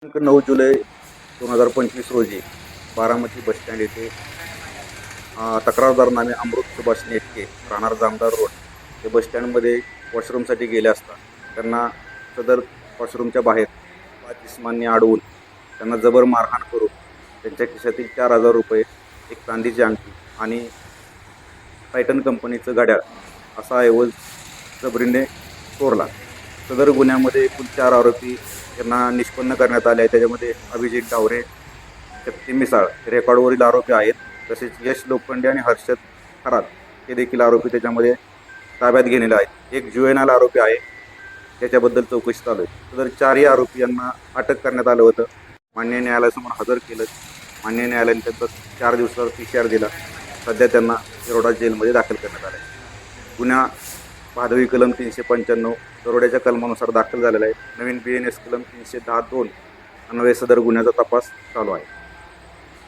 9 जुलै 2025 रोजी बारामती बसस्टँड येथे तक्रारदार नामे अमृत सुभाष नेटके राहणार जामदार रोड हे बसस्टँडमध्ये वॉशरूमसाठी गेले असता त्यांना सदर वॉशरूमच्या बाहेर 5 इसमांनी अडवून त्यांना जबर मारहाण करून त्यांच्या खिशातील 4,000 रुपये, एक चांदीची अंगठी आणि टायटन कंपनीचं घड्याळ असा ऐवज जबरीने चोरला. सदर गुन्ह्यामध्ये एकूण 4 आरोपी यांना निष्पन्न करण्यात आले आहे. त्याच्यामध्ये अभिजित डावरे, शक्ती मिसाळ हे रेकॉर्डवरील आरोपी आहेत. तसेच यश लोखंडे आणि हर्षद खरात हे देखील आरोपी त्याच्यामध्ये ताब्यात घेतलेले आहेत. एक जुएनाल आरोपी आहे, त्याच्याबद्दल चौकशी चालू आहे. सदर 4ही आरोपी यांना अटक करण्यात आलं होतं. मान्य न्यायालयासमोर हजर केलं. मान्य न्यायालयाने त्यांचा 4 दिवसाचा PCR दिला. सध्या त्यांना येरवडा जेलमध्ये दाखल करण्यात आलं आहे. गुन्हा भादवी कलम 395 दरोड्याच्या कलमानुसार दाखल झालेला आहे. नवीन BNS कलम 310(2) अन्वये सदर गुन्ह्याचा तपास चालू आहे.